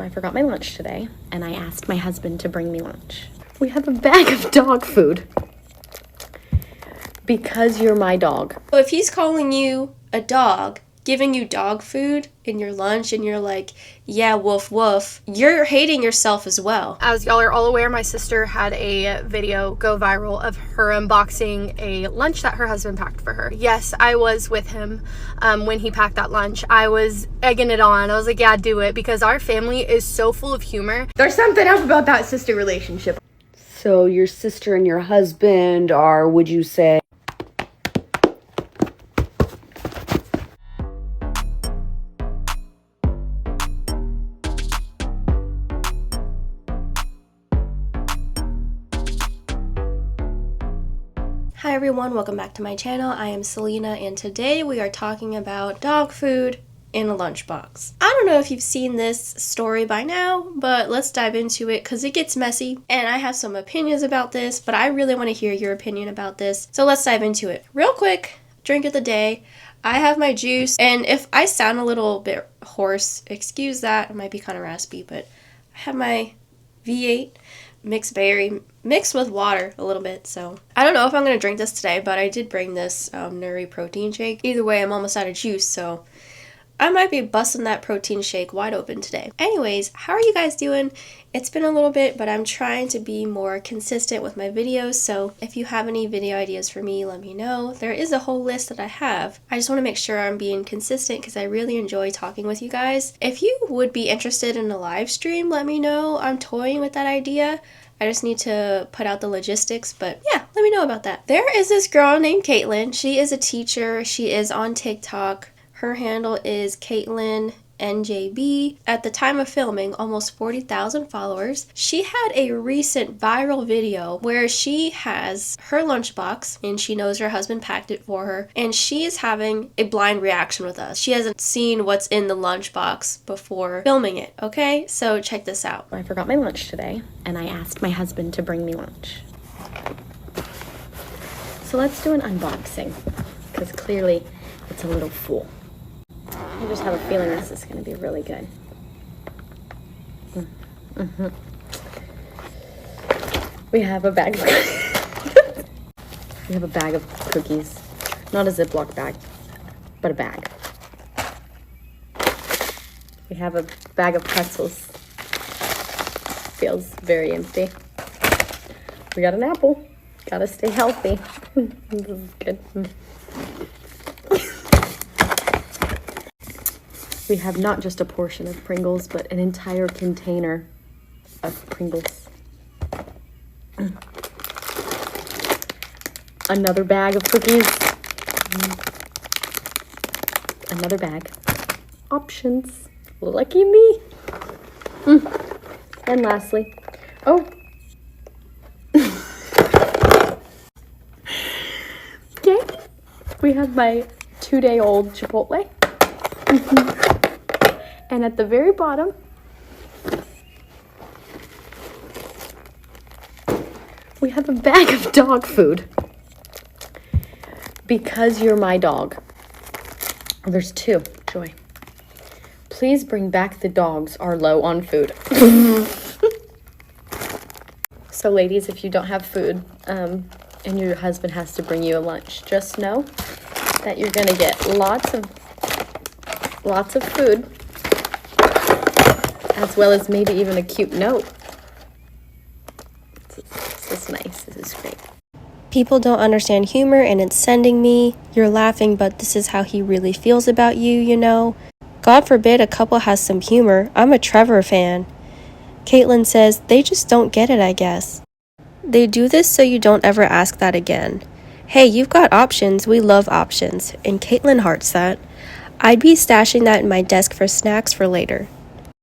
I forgot my lunch today, and I asked my husband to bring me lunch. We have a bag of dog food. Because you're my dog. So if he's calling you a dog, giving you dog food in your lunch, and you're like, yeah, woof woof, you're hating yourself as well. As y'all are all aware, my sister had a video go viral of her unboxing a lunch that her husband packed for her. Yes, I was with him when he packed that lunch. I was egging it on. I was like, yeah, do it, because our family is so full of humor. There's something up about that sister relationship. So your sister and your husband are, would you say, Hi everyone, welcome back to my channel. I am Selena, and today we are talking about dog food in a lunchbox. I don't know if you've seen this story by now, but let's dive into it because it gets messy and I have some opinions about this, but I really want to hear your opinion about this. So let's dive into it. Real quick, drink of the day. I have my juice, and if I sound a little bit hoarse, excuse that. It might be kind of raspy, but I have my V8 mixed berry mixed with water a little bit. So I don't know if I'm gonna drink this today, but I did bring this Nuri protein shake. Either way, I'm almost out of juice, so I might be busting that protein shake wide open today. Anyways, how are you guys doing? It's been a little bit, but I'm trying to be more consistent with my videos, so if you have any video ideas for me, let me know. There is a whole list that I have. I just want to make sure I'm being consistent because I really enjoy talking with you guys. If you would be interested in a live stream, let me know. I'm toying with that idea. I just need to put out the logistics, but yeah, let me know about that. There is this girl named Kaitlyn. She is a teacher. She is on TikTok. Her handle is Kaitlyn NJB. At the time of filming, almost 40,000 followers. She had a recent viral video where she has her lunchbox and she knows her husband packed it for her, and she is having a blind reaction with us. She hasn't seen what's in the lunchbox before filming it, okay? So check this out. I forgot my lunch today, and I asked my husband to bring me lunch. So let's do an unboxing, because clearly it's a little full. I just have a feeling this is going to be really good. We have a bag of we have a bag of cookies. Not a Ziploc bag, but a bag. We have a bag of pretzels. Feels very empty. We got an apple. Gotta stay healthy. This is good. We have not just a portion of Pringles, but an entire container of Pringles. Another bag of cookies. Another bag. Options. Lucky me. And lastly, oh. Okay. We have my 2-day-old Chipotle. And at the very bottom, we have a bag of dog food. Because you're my dog. Oh, there's 2, Joy. Please bring back the dogs are low on food. So ladies, if you don't have food and your husband has to bring you a lunch, just know that you're gonna get lots of food, as well as maybe even a cute note. This is nice. This is great. People don't understand humor, and it's sending me, you're laughing, but this is how he really feels about you, you know? God forbid a couple has some humor. I'm a Trevor fan. Kaitlyn says, they just don't get it, I guess. They do this so you don't ever ask that again. Hey, you've got options. We love options. And Kaitlyn hearts that. I'd be stashing that in my desk for snacks for later.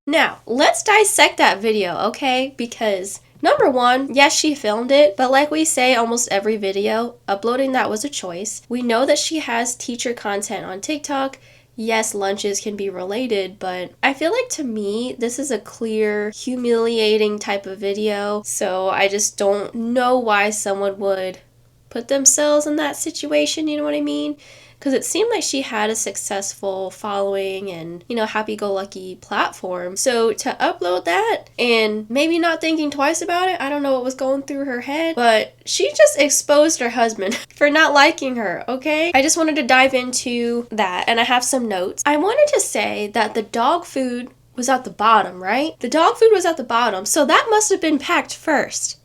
Now, let's dissect that video, okay? Because number one, yes, she filmed it, but like we say almost every video, uploading that was a choice. We know that she has teacher content on TikTok. Yes, lunches can be related, but I feel like to me, this is a clear, humiliating type of video. So I just don't know why someone would put themselves in that situation, you know what I mean? because it seemed like she had a successful following and, you know, happy-go-lucky platform. So to upload that and maybe not thinking twice about it, I don't know what was going through her head, but she just exposed her husband for not liking her, okay? I just wanted to dive into that, and I have some notes. I wanted to say that the dog food was at the bottom, right? The dog food was at the bottom, so that must have been packed first,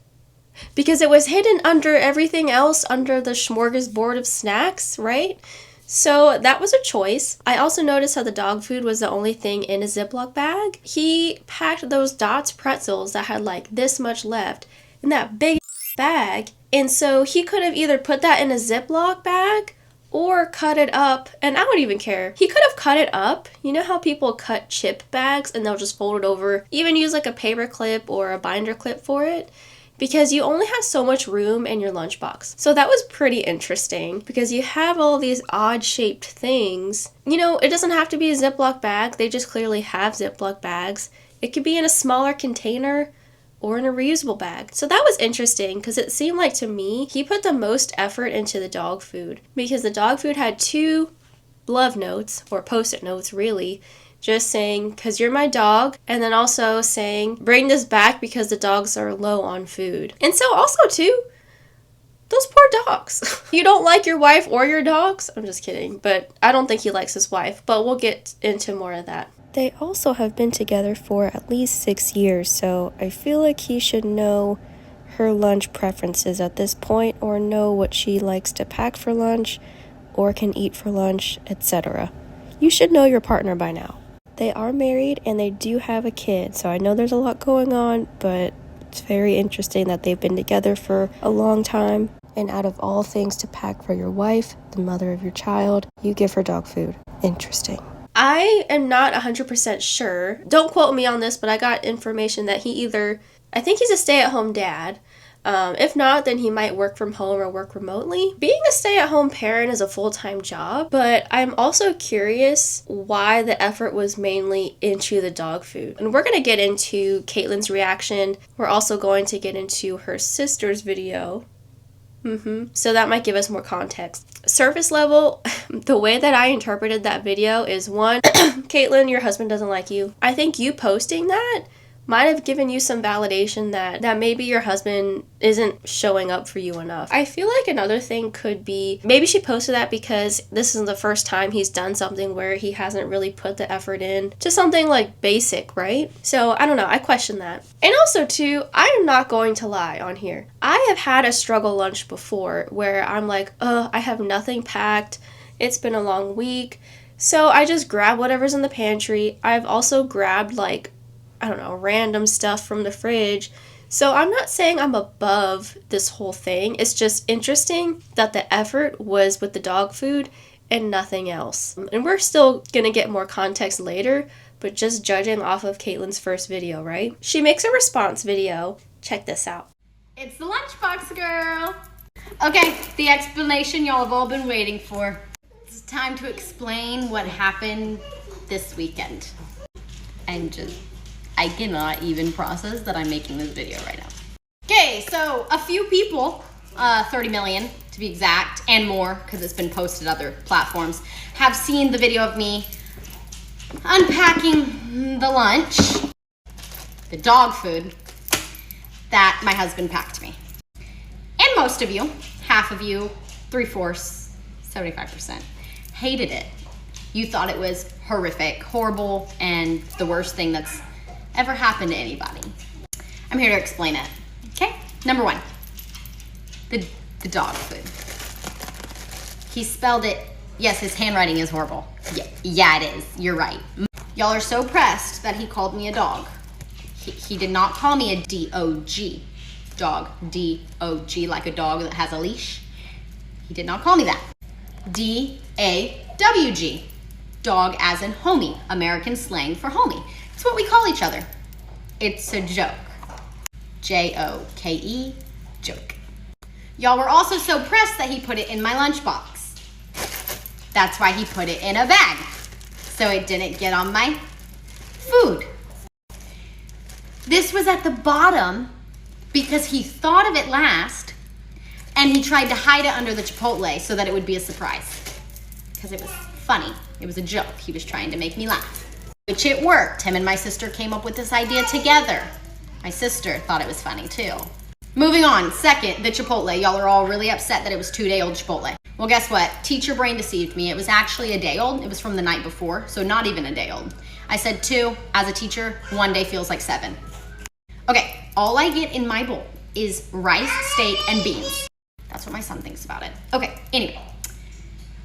because it was hidden under everything else, under the smorgasbord of snacks, right? So that was a choice. I also noticed how the dog food was the only thing in a Ziploc bag. He packed those Dots pretzels that had like this much left in that big bag, and so he could have either put that in a Ziploc bag or cut it up, and I don't even care. He could have cut it up. You know how people cut chip bags and they'll just fold it over, even use like a paper clip or a binder clip for it, because you only have so much room in your lunchbox. So that was pretty interesting, because you have all these odd shaped things. You know, it doesn't have to be a Ziploc bag. They just clearly have Ziploc bags. It could be in a smaller container or in a reusable bag. So that was interesting, because it seemed like to me he put the most effort into the dog food, because the dog food had 2 love notes, or post-it notes really, just saying, "'Cause you're my dog," and then also saying, "Bring this back because the dogs are low on food." And so also too, those poor dogs. You don't like your wife or your dogs? I'm just kidding, but I don't think he likes his wife, but we'll get into more of that. They also have been together for at least 6 years, so I feel like he should know her lunch preferences at this point, or know what she likes to pack for lunch or can eat for lunch, etc. You should know your partner by now. They are married and they do have a kid, so I know there's a lot going on, but it's very interesting that they've been together for a long time. And out of all things to pack for your wife, the mother of your child, you give her dog food. Interesting. I am not 100% sure. Don't quote me on this, but I got information that I think he's a stay-at-home dad. If not, then he might work from home or work remotely. Being a stay-at-home parent is a full-time job, but I'm also curious why the effort was mainly into the dog food. And we're going to get into Kaitlyn's reaction. We're also going to get into her sister's video. So that might give us more context. Surface level, the way that I interpreted that video is, 1, Kaitlyn, your husband doesn't like you. I think you posting that might have given you some validation that maybe your husband isn't showing up for you enough. I feel like another thing could be, maybe she posted that because this is the first time he's done something where he hasn't really put the effort in to something like basic, right? So I don't know, I question that. And also too, I am not going to lie on here. I have had a struggle lunch before where I'm like, I have nothing packed, it's been a long week, so I just grab whatever's in the pantry. I've also grabbed like, I don't know, random stuff from the fridge. So I'm not saying I'm above this whole thing. It's just interesting that the effort was with the dog food and nothing else. And we're still gonna get more context later, but just judging off of Kaitlyn's first video, right? She makes a response video. Check this out. It's the lunchbox girl. Okay, the explanation y'all have all been waiting for. It's time to explain what happened this weekend. And I cannot even process that I'm making this video right now. Okay, so a few people, 30 million to be exact, and more, because it's been posted other platforms, have seen the video of me unpacking the lunch, the dog food, that my husband packed me. And most of you, half of you, 3/4, 75%, hated it. You thought it was horrific, horrible, and the worst thing that's ever happened to anybody. I'm here to explain it. Okay? Number 1, the dog food. He spelled it. Yes, his handwriting is horrible. Yeah, it is. You're right. Y'all are so pressed that he called me a dog. He did not call me a D-O-G. Dog. D-O-G, like a dog that has a leash. He did not call me that. D-A-W-G. Dog as in homie. American slang for homie. It's what we call each other. It's a joke. J-O-K-E, joke. Y'all were also so pressed that he put it in my lunchbox. That's why he put it in a bag, so it didn't get on my food. This was at the bottom because he thought of it last and he tried to hide it under the Chipotle so that it would be a surprise. because it was funny. It was a joke. He was trying to make me laugh, which it worked. Him and my sister came up with this idea together. My sister thought it was funny too. Moving on, second, the Chipotle. Y'all are all really upset that it was 2-day-old Chipotle. Well, guess what? Teacher brain deceived me. It was actually a day old. It was from the night before, so not even a day old. I said 2. As a teacher, 1 day feels like 7. Okay, all I get in my bowl is rice, steak, and beans. That's what my son thinks about it. Okay, anyway.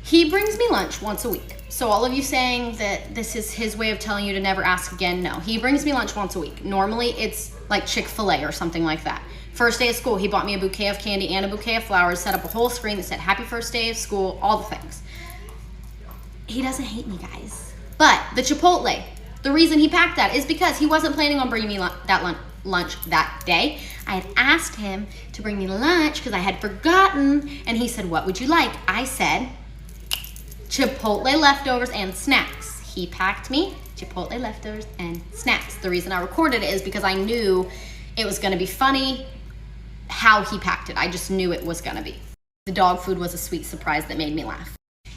He brings me lunch once a week. So all of you saying that this is his way of telling you to never ask again, no. He brings me lunch once a week. Normally, it's like Chick-fil-A or something like that. First day of school, he bought me a bouquet of candy and a bouquet of flowers, set up a whole screen that said, happy first day of school, all the things. He doesn't hate me, guys. But the Chipotle, the reason he packed that is because he wasn't planning on bringing me lunch that day. I had asked him to bring me lunch because I had forgotten, and he said, what would you like? I said, Chipotle leftovers and snacks. He packed me Chipotle leftovers and snacks. The reason I recorded it is because I knew it was gonna be funny how he packed it. I just knew it was gonna be. The dog food was a sweet surprise that made me laugh.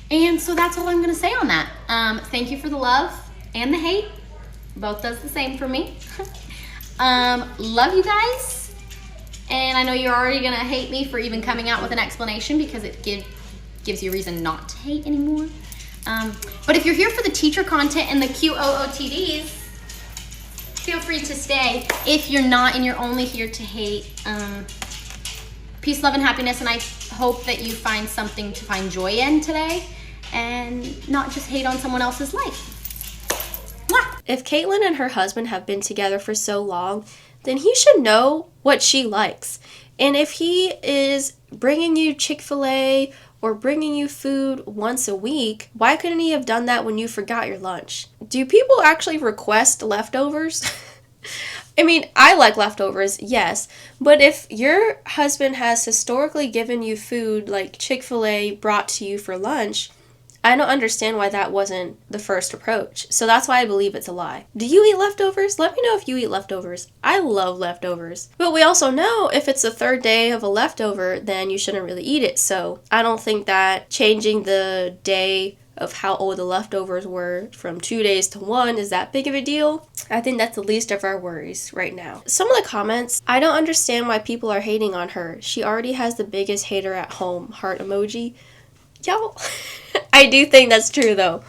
And so that's all I'm gonna say on that. Thank you for the love and the hate. Both does the same for me. Love you guys. And I know you're already gonna hate me for even coming out with an explanation because it gives you a reason not to hate anymore. But if you're here for the teacher content and the QOOTDs, feel free to stay. If you're not and you're only here to hate, peace, love, and happiness, and I hope that you find something to find joy in today and not just hate on someone else's life. Mwah! If Kaitlyn and her husband have been together for so long, then he should know what she likes. And if he is bringing you Chick-fil-A or bringing you food once a week, why couldn't he have done that when you forgot your lunch? Do people actually request leftovers? I mean, I like leftovers, yes, but if your husband has historically given you food like Chick-fil-A brought to you for lunch, I don't understand why that wasn't the first approach. So that's why I believe it's a lie. Do you eat leftovers? Let me know if you eat leftovers. I love leftovers. But we also know if it's the third day of a leftover, then you shouldn't really eat it. So I don't think that changing the day of how old the leftovers were from 2 days to 1 is that big of a deal. I think that's the least of our worries right now. Some of the comments, I don't understand why people are hating on her. She already has the biggest hater at home, heart emoji. Y'all, I do think that's true though.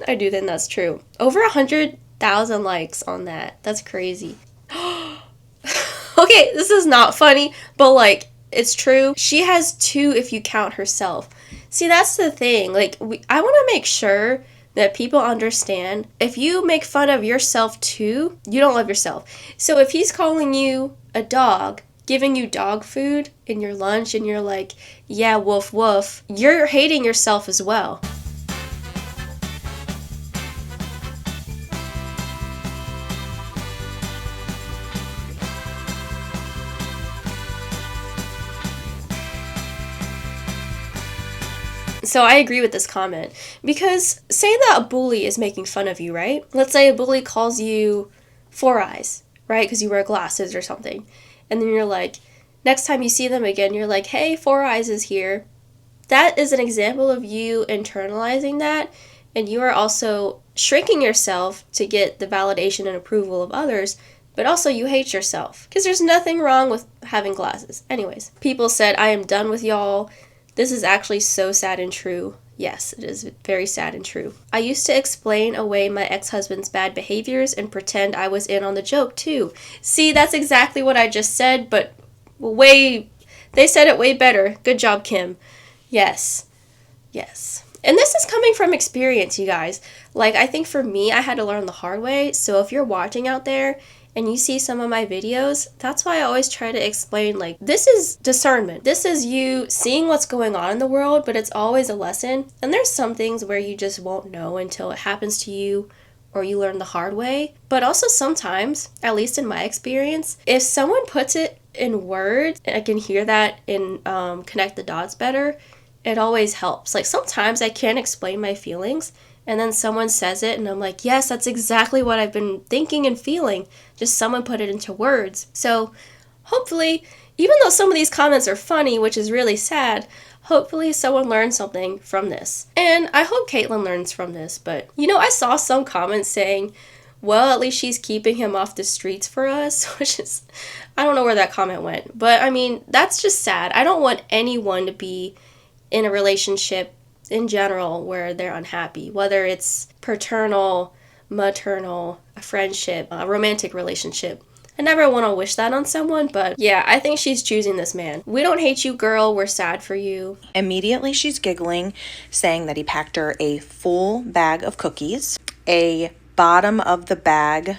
I do think that's true. Over 100,000 likes on that. That's crazy. Okay, this is not funny, but like, it's true. She has 2 if you count herself. See, that's the thing. Like, I want to make sure that people understand if you make fun of yourself too, you don't love yourself. So if he's calling you a dog, giving you dog food in your lunch and you're like, yeah, woof woof, you're hating yourself as well. So I agree with this comment, because say that a bully is making fun of you, right? Let's say a bully calls you Four Eyes, right? Because you wear glasses or something. And then you're like, next time you see them again, you're like, hey, Four Eyes is here. That is an example of you internalizing that, and you are also shrinking yourself to get the validation and approval of others, but also you hate yourself. Because there's nothing wrong with having glasses. Anyways, people said, I am done with y'all. This is actually so sad and true. Yes, it is very sad and true. I used to explain away my ex-husband's bad behaviors and pretend I was in on the joke too. See, that's exactly what I just said, but they said it way better. Good job, Kim. Yes. Yes. And this is coming from experience, you guys. Like, I think for me, I had to learn the hard way. So if you're watching out there and you see some of my videos, that's why I always try to explain, like, this is discernment. This is you seeing what's going on in the world, but it's always a lesson. And there's some things where you just won't know until it happens to you or you learn the hard way. But also sometimes, at least in my experience, if someone puts it in words, I can hear that and connect the dots better, it always helps. Like, sometimes I can't explain my feelings, and then someone says it, and I'm like, yes, that's exactly what I've been thinking and feeling. Just someone put it into words. So hopefully, even though some of these comments are funny, which is really sad, Hopefully someone learned something from this. And I hope Kaitlyn learns from this, but I saw some comments saying, well, at least she's keeping him off the streets for us, which is, I don't know where that comment went. But I mean, that's just sad. I don't want anyone to be in a relationship in general where they're unhappy, whether it's paternal, maternal, a friendship, a romantic relationship. I never want to wish that on someone, but yeah, I think she's choosing this man. We don't hate you, girl. We're sad for you. Immediately, she's giggling, saying that he packed her a full bag of cookies, a bottom of the bag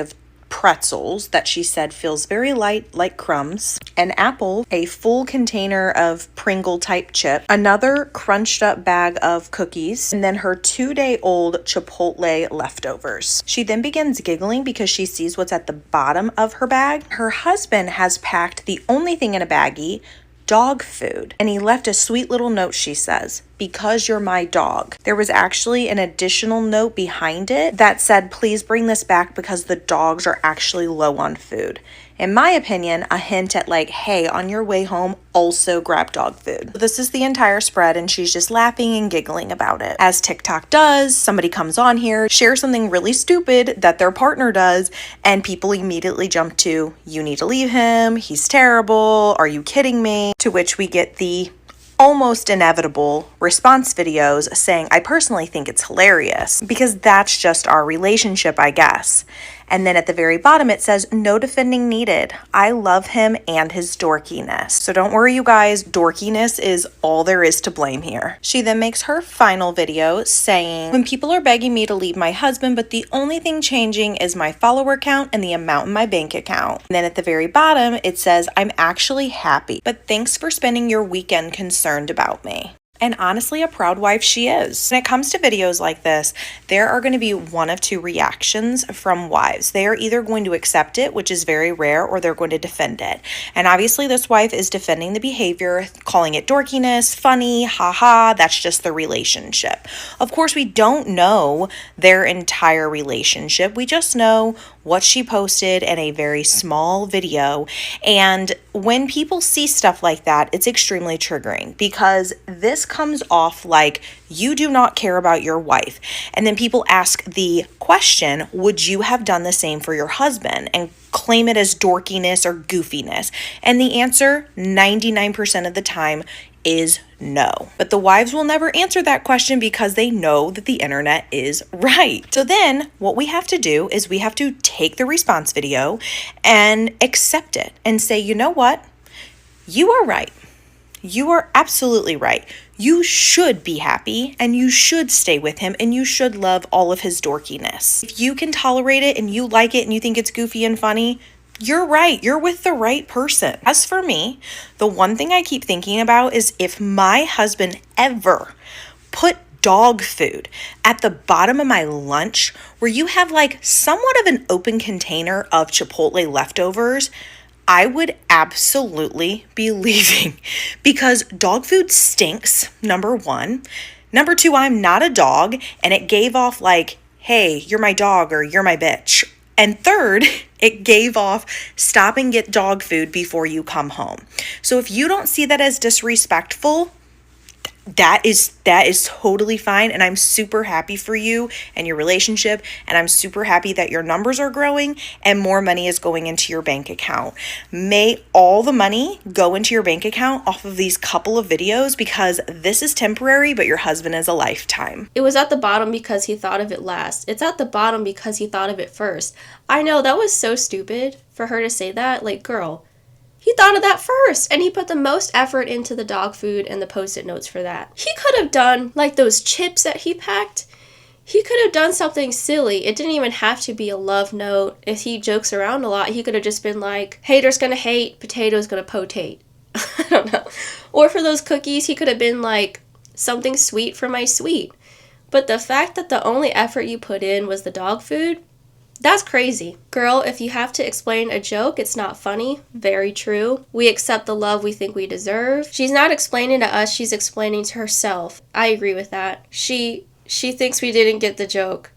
of pretzels that she said feels very light like crumbs, an apple, a full container of Pringle type chip, another crunched up bag of cookies, and then her 2-day-old Chipotle leftovers. She then begins giggling because she sees what's at the bottom of her bag. Her husband has packed the only thing in a baggie, dog food, and he left a sweet little note, she says, because you're my dog. There was actually an additional note behind it that said, please bring this back because the dogs are actually low on food. In my opinion, a hint at like, hey, on your way home, also grab dog food. This is the entire spread, and she's just laughing and giggling about it. As TikTok does, somebody comes on here, shares something really stupid that their partner does, and people immediately jump to, you need to leave him, he's terrible, are you kidding me? To which we get the almost inevitable response videos saying, I personally think it's hilarious because that's just our relationship, I guess. And then at the very bottom, it says, no defending needed. I love him and his dorkiness. So don't worry, you guys, dorkiness is all there is to blame here. She then makes her final video saying, when people are begging me to leave my husband, but the only thing changing is my follower count and the amount in my bank account. And then at the very bottom, it says, I'm actually happy, but thanks for spending your weekend concerned about me. And honestly, a proud wife she is. When it comes to videos like this, there are going to be one of two reactions from wives. They are either going to accept it, which is very rare, or they're going to defend it. And obviously this wife is defending the behavior, calling it dorkiness, funny, haha, that's just the relationship. Of course, we don't know their entire relationship. We just know what she posted in a very small video. And when people see stuff like that, it's extremely triggering because this comes off like you do not care about your wife. And then people ask the question, would you have done the same for your husband? And claim it as dorkiness or goofiness. And the answer 99% of the time is no. But the wives will never answer that question because they know that the internet is right. So then what we have to do is we have to take the response video and accept it and say, you know what? You are right. You are absolutely right. You should be happy and you should stay with him and you should love all of his dorkiness. If you can tolerate it and you like it and you think it's goofy and funny, you're right. You're with the right person. As for me, the one thing I keep thinking about is if my husband ever put dog food at the bottom of my lunch where you have like somewhat of an open container of Chipotle leftovers, I would absolutely be leaving because dog food stinks, number one. Number two, I'm not a dog and it gave off like, hey, you're my dog or you're my bitch. And third, it gave off stop and get dog food before you come home. So if you don't see that as disrespectful, that is totally fine. And I'm super happy for you and your relationship. And I'm super happy that your numbers are growing and more money is going into your bank account. May all the money go into your bank account off of these couple of videos because this is temporary, but your husband is a lifetime. It was at the bottom because he thought of it last. It's at the bottom because he thought of it first. I know, that was so stupid for her to say that. Like, girl, he thought of that first, and he put the most effort into the dog food and the post-it notes for that. He could have done, like those chips that he packed, he could have done something silly. It didn't even have to be a love note. If he jokes around a lot, he could have just been like, haters gonna hate, potatoes gonna potate. I don't know. Or for those cookies, he could have been like, something sweet for my sweet. But the fact that the only effort you put in was the dog food, that's crazy. Girl, if you have to explain a joke, it's not funny. Very true. We accept the love we think we deserve. She's not explaining to us, she's explaining to herself. I agree with that. She thinks we didn't get the joke.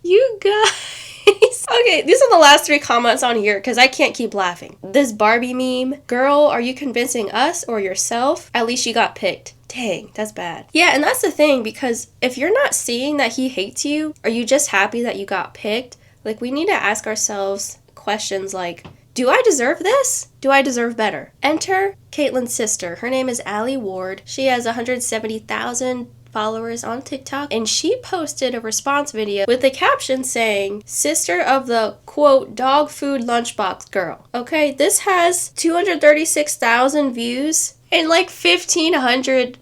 You guys. Okay, these are the last 3 comments on here because I can't keep laughing. This Barbie meme, girl, are you convincing us or yourself? At least you got picked. Dang, that's bad. Yeah, and that's the thing, because if you're not seeing that he hates you, are you just happy that you got picked? Like, we need to ask ourselves questions like, do I deserve this? Do I deserve better? Enter Kaitlyn's sister. Her name is Allie Ward. She has 170,000 followers on TikTok, and she posted a response video with a caption saying, sister of the quote dog food lunchbox girl. Okay, this has 236,000 views and like 1,500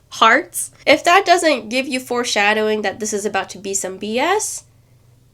hearts. If that doesn't give you foreshadowing that this is about to be some BS,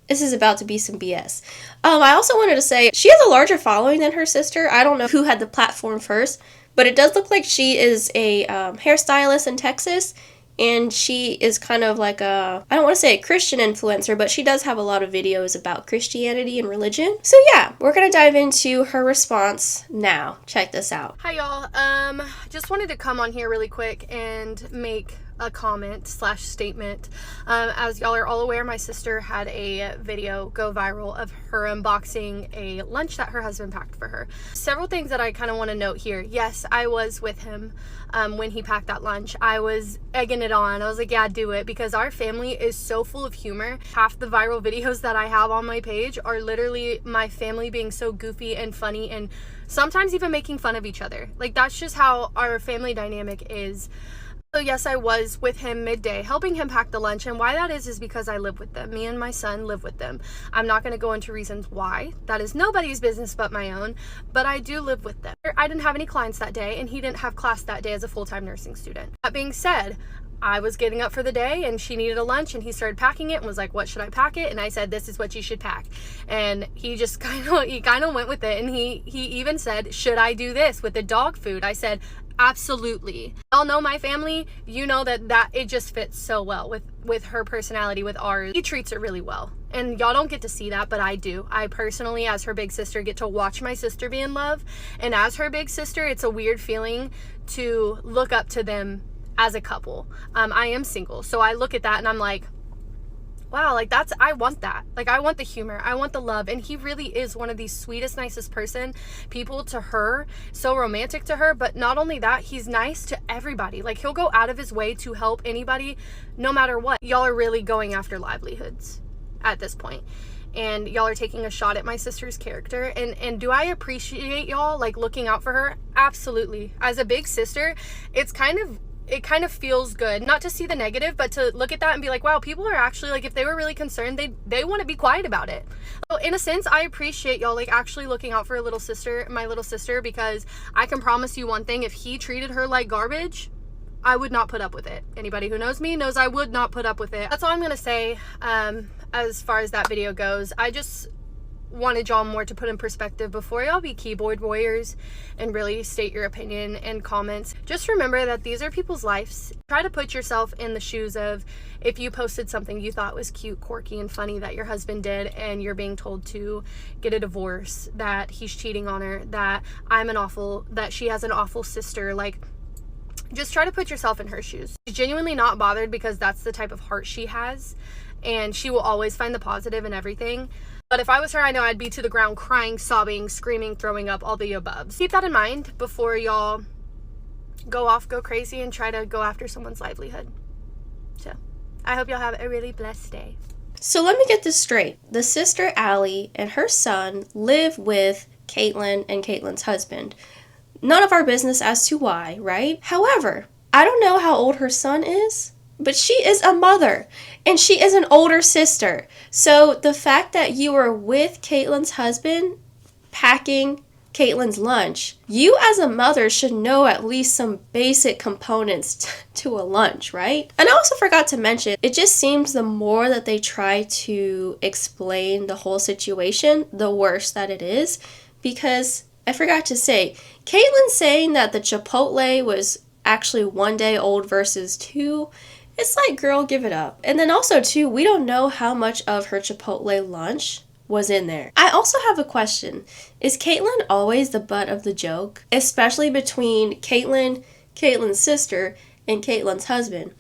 this is about to be some BS. I also wanted to say she has a larger following than her sister. I don't know who had the platform first, but it does look like she is a hairstylist in Texas. And she is kind of like I don't want to say a Christian influencer, but she does have a lot of videos about Christianity and religion. So yeah, we're going to dive into her response now. Check this out. Hi y'all. Just wanted to come on here really quick and make a comment / statement. As y'all are all aware, my sister had a video go viral of her unboxing a lunch that her husband packed for her. Several things that I kind of want to note here. Yes, I was with him when he packed that lunch. I was egging it on. I was like, yeah, do it, because our family is so full of humor. Half the viral videos that I have on my page are literally my family being so goofy and funny, and sometimes even making fun of each other. Like, that's just how our family dynamic is. So yes, I was with him midday, helping him pack the lunch, and why that is because I live with them. Me and my son live with them. I'm not going to go into reasons why. That is nobody's business but my own, but I do live with them. I didn't have any clients that day, and he didn't have class that day as a full-time nursing student. That being said, I was getting up for the day, and she needed a lunch, and he started packing it and was like, what should I pack it? And I said, this is what you should pack. And he just kind of went with it, and he even said, should I do this with the dog food? I said, absolutely. Y'all know my family. You know that it just fits so well with her personality, with ours. He treats her really well, and y'all don't get to see that, but I do. I personally, as her big sister, get to watch my sister be in love, and as her big sister, it's a weird feeling to look up to them as a couple. I am single, so I look at that and I'm like, wow, like I want that. Like, I want the humor, I want the love, and he really is one of the sweetest, nicest people to her, so romantic to her. But not only that, he's nice to everybody. Like, he'll go out of his way to help anybody, no matter what. Y'all are really going after livelihoods at this point, and y'all are taking a shot at my sister's character, and do I appreciate y'all like looking out for her? Absolutely. As a big sister, it kind of feels good not to see the negative, but to look at that and be like, wow, people are actually, like, if they were really concerned, they want to be quiet about it. So in a sense, I appreciate y'all like actually looking out for my little sister, because I can promise you one thing: if he treated her like garbage, I would not put up with it. Anybody who knows me knows I would not put up with it. That's all I'm gonna say as far as that video goes. I just wanted y'all more to put in perspective before y'all be keyboard warriors and really state your opinion in comments. Just remember that these are people's lives. Try to put yourself in the shoes of, if you posted something you thought was cute, quirky, and funny that your husband did, and you're being told to get a divorce, that he's cheating on her, that she has an awful sister. Like, just try to put yourself in her shoes. She's genuinely not bothered, because that's the type of heart she has, and she will always find the positive in everything. But if I was her, I know I'd be to the ground crying, sobbing, screaming, throwing up, all the above. Keep that in mind before y'all go crazy and try to go after someone's livelihood. So I hope y'all have a really blessed day. So let me get this straight. The sister Allie and her son live with Kaitlyn and Kaitlyn's husband. None of our business as to why, right? However, I don't know how old her son is, but she is a mother, and she is an older sister. So the fact that you are with Kaitlyn's husband packing Kaitlyn's lunch, you as a mother should know at least some basic components to a lunch, right? And I also forgot to mention, it just seems the more that they try to explain the whole situation, the worse that it is. Because I forgot to say, Kaitlyn saying that the Chipotle was actually 1 day old versus 2, it's like, girl, give it up. And then also, too, we don't know how much of her Chipotle lunch was in there. I also have a question. Is Kaitlyn always the butt of the joke? Especially between Kaitlyn's sister, and Kaitlyn's husband.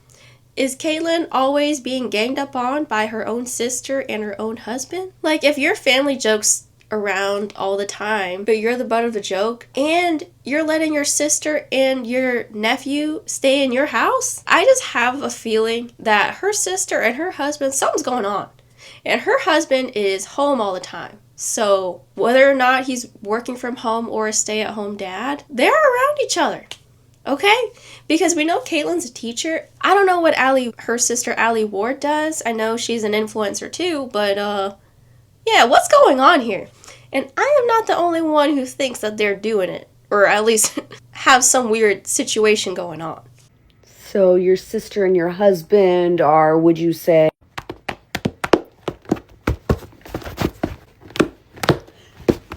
Is Kaitlyn always being ganged up on by her own sister and her own husband? Like, if your family jokes around all the time, but you're the butt of the joke, and you're letting your sister and your nephew stay in your house, I just have a feeling that her sister and her husband, something's going on. And her husband is home all the time. So whether or not he's working from home or a stay-at-home dad, they're around each other. Okay? Because we know Kaitlyn's a teacher. I don't know what her sister Allie Ward does. I know she's an influencer too, but yeah, what's going on here? And I am not the only one who thinks that they're doing it, or at least have some weird situation going on. So your sister and your husband are, would you say,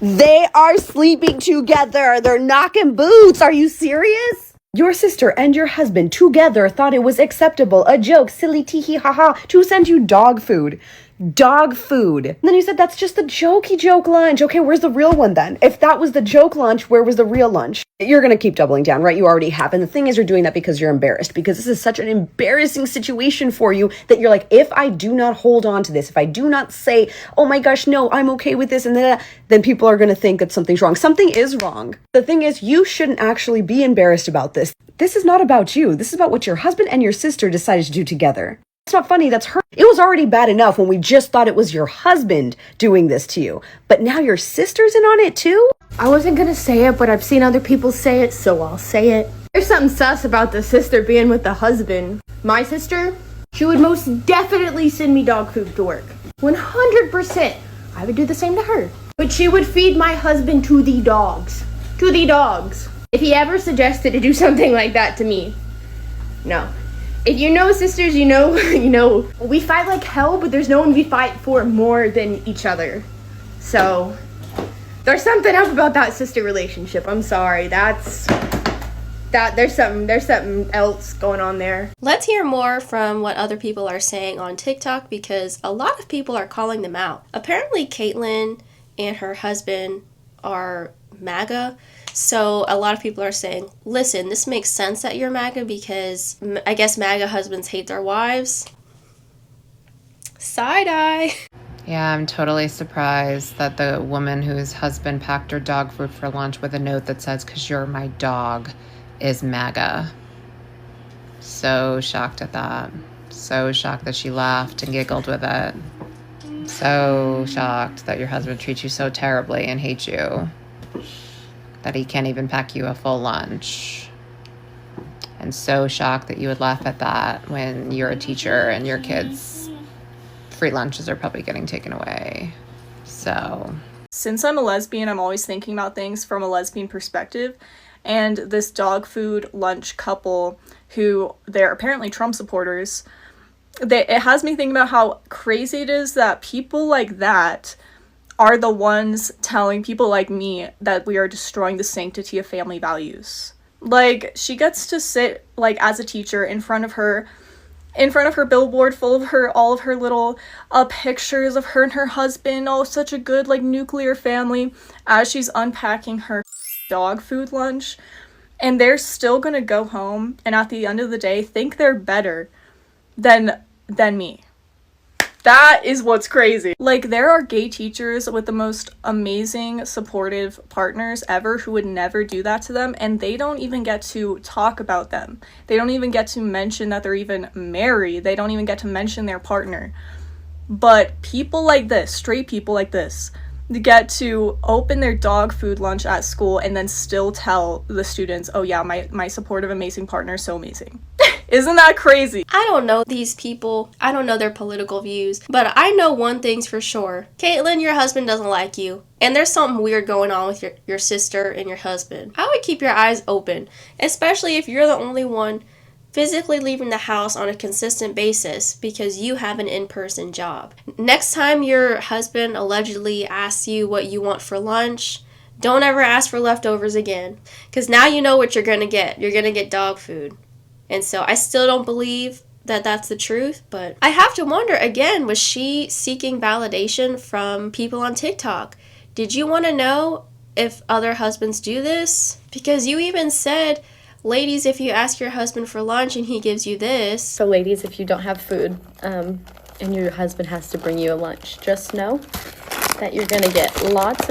they are sleeping together? They're knocking boots. Are you serious? Your sister and your husband together thought it was acceptable, a joke, silly tee-hee ha-ha, to send you dog food. Dog food. And then you said that's just the jokey joke lunch. Okay, where's the real one then? If that was the joke lunch, where was the real lunch? You're going to keep doubling down, right? You already have. And the thing is, you're doing that because you're embarrassed, because this is such an embarrassing situation for you that you're like, if I do not hold on to this, if I do not say, oh my gosh, no, I'm okay with this, and then people are going to think that something's wrong. Something is wrong. The thing is, you shouldn't actually be embarrassed about this. This is not about you. This is about what your husband and your sister decided to do together. It's not funny, that's her. It was already bad enough when we just thought it was your husband doing this to you. But now your sister's in on it too? I wasn't gonna say it, but I've seen other people say it, so I'll say it. There's something sus about the sister being with the husband. My sister, she would most definitely send me dog food to work. 100%. I would do the same to her. But she would feed my husband to the dogs. To the dogs. If he ever suggested to do something like that to me, no. If you know sisters, you know, we fight like hell, but there's no one we fight for more than each other. So, there's something up about that sister relationship. I'm sorry. There's something else going on there. Let's hear more from what other people are saying on TikTok, because a lot of people are calling them out. Apparently, Kaitlyn and her husband are MAGA. So a lot of people are saying, listen, this makes sense that you're MAGA because I guess MAGA husbands hate their wives. Side eye. Yeah, I'm totally surprised that the woman whose husband packed her dog food for lunch with a note that says, "'Cause you're my dog," is MAGA. So shocked at that. So shocked that she laughed and giggled with it. So shocked that your husband treats you so terribly and hates you, that he can't even pack you a full lunch. And so shocked that you would laugh at that when you're a teacher and your kids' free lunches are probably getting taken away. So, since I'm a lesbian, I'm always thinking about things from a lesbian perspective. And this dog food lunch couple, who they're apparently Trump supporters, it has me thinking about how crazy it is that people like that are the ones telling people like me that we are destroying the sanctity of family values. Like, she gets to sit, like, as a teacher in front of her billboard full of all of her little pictures of her and her husband, oh, such a good, like, nuclear family, as she's unpacking her dog food lunch. And they're still gonna go home and at the end of the day think they're better than me. That is what's crazy. Like, there are gay teachers with the most amazing, supportive partners ever who would never do that to them, and they don't even get to talk about them. They don't even get to mention that they're even married. They don't even get to mention their partner. But people like this, straight people like this, get to open their dog food lunch at school and then still tell the students, oh yeah, my supportive, amazing partner is so amazing. Isn't that crazy? I don't know these people. I don't know their political views. But I know one thing's for sure. Kaitlyn, your husband doesn't like you. And there's something weird going on with your sister and your husband. I would keep your eyes open. Especially if you're the only one physically leaving the house on a consistent basis because you have an in-person job. Next time your husband allegedly asks you what you want for lunch, don't ever ask for leftovers again. Because now you know what you're going to get. You're going to get dog food. And so I still don't believe that that's the truth, but I have to wonder again, was she seeking validation from people on TikTok? Did you want to know if other husbands do this? Because you even said, ladies, if you ask your husband for lunch and he gives you this. So ladies, if you don't have food and your husband has to bring you a lunch, just know that you're gonna get lots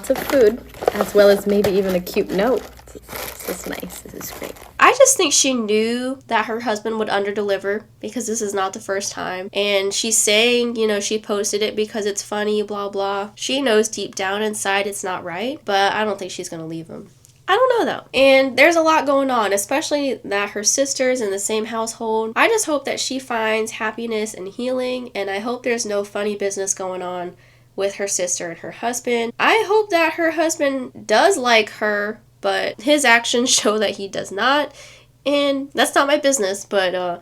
of food, as well as maybe even a cute note. This is nice. This is great. I just think she knew that her husband would underdeliver because this is not the first time. And she's saying, you know, she posted it because it's funny, blah, blah. She knows deep down inside it's not right, but I don't think she's going to leave him. I don't know though. And there's a lot going on, especially that her sister's in the same household. I just hope that she finds happiness and healing, and I hope there's no funny business going on with her sister and her husband. I hope that her husband does like her, but his actions show that he does not, and that's not my business, but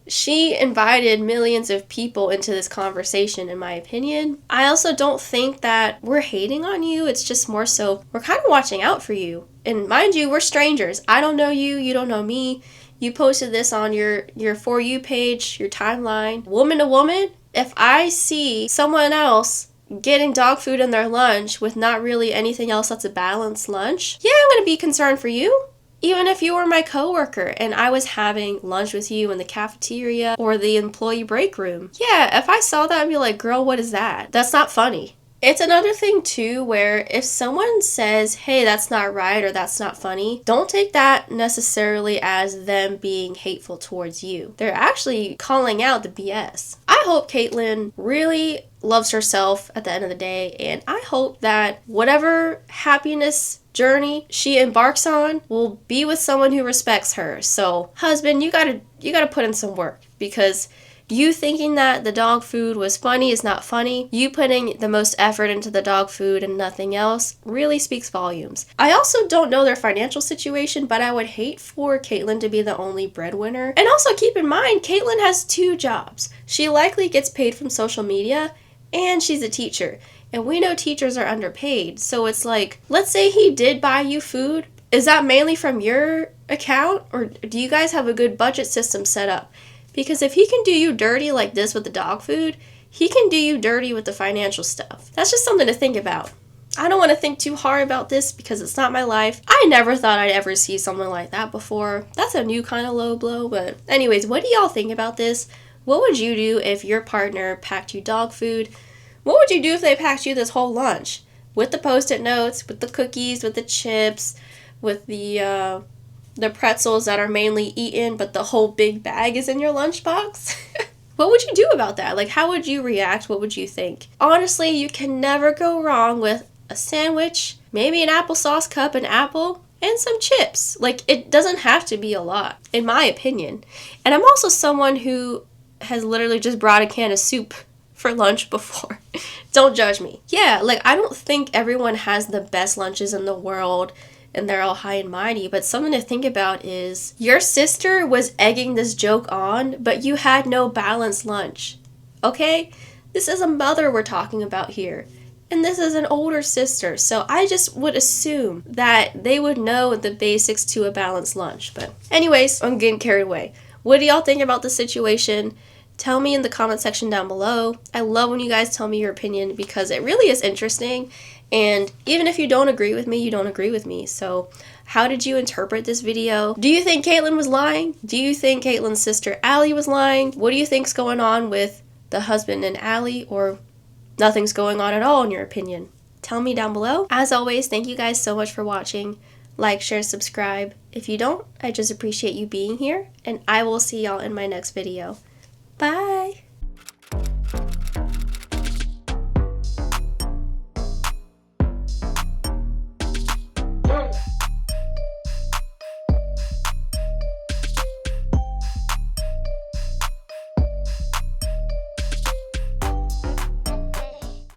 she invited millions of people into this conversation, in my opinion. I also don't think that we're hating on you. It's just more so we're kind of watching out for you. And mind you, we're strangers. I don't know you. You don't know me. You posted this on your For You page, your timeline. Woman to woman, if I see someone else getting dog food in their lunch with not really anything else that's a balanced lunch, yeah, I'm going to be concerned for you. Even if you were my coworker and I was having lunch with you in the cafeteria or the employee break room, yeah, if I saw that, I'd be like, girl, what is that? That's not funny. It's another thing too where if someone says, hey, that's not right or that's not funny, don't take that necessarily as them being hateful towards you. They're actually calling out the BS. I hope Kaitlyn really loves herself at the end of the day, and I hope that whatever happiness journey she embarks on will be with someone who respects her. So husband, you gotta put in some work, because you thinking that the dog food was funny is not funny. You putting the most effort into the dog food and nothing else really speaks volumes. I also don't know their financial situation, but I would hate for Kaitlyn to be the only breadwinner. And also keep in mind, Kaitlyn has 2 jobs. She likely gets paid from social media, and she's a teacher. And we know teachers are underpaid. So it's like, let's say he did buy you food. Is that mainly from your account? Or do you guys have a good budget system set up? Because if he can do you dirty like this with the dog food, he can do you dirty with the financial stuff. That's just something to think about. I don't want to think too hard about this because it's not my life. I never thought I'd ever see something like that before. That's a new kind of low blow. But anyways, what do y'all think about this? What would you do if your partner packed you dog food? What would you do if they packed you this whole lunch? With the Post-it notes, with the cookies, with the chips, with the pretzels that are mainly eaten, but the whole big bag is in your lunchbox? What would you do about that? Like, how would you react? What would you think? Honestly, you can never go wrong with a sandwich, maybe an applesauce cup, an apple, and some chips. Like, it doesn't have to be a lot, in my opinion. And I'm also someone who has literally just brought a can of soup for lunch before. Don't judge me. Yeah, like, I don't think everyone has the best lunches in the world and they're all high and mighty, but something to think about is your sister was egging this joke on, but you had no balanced lunch. Okay? This is a mother we're talking about here. And this is an older sister, so I just would assume that they would know the basics to a balanced lunch. But anyways, I'm getting carried away. What do y'all think about the situation? Tell me in the comment section down below. I love when you guys tell me your opinion because it really is interesting. And even if you don't agree with me, you don't agree with me. So how did you interpret this video? Do you think Kaitlyn was lying? Do you think Kaitlyn's sister Allie was lying? What do you think's going on with the husband and Allie? Or nothing's going on at all in your opinion? Tell me down below. As always, thank you guys so much for watching. Like, share, subscribe. If you don't, I just appreciate you being here. And I will see y'all in my next video. Bye!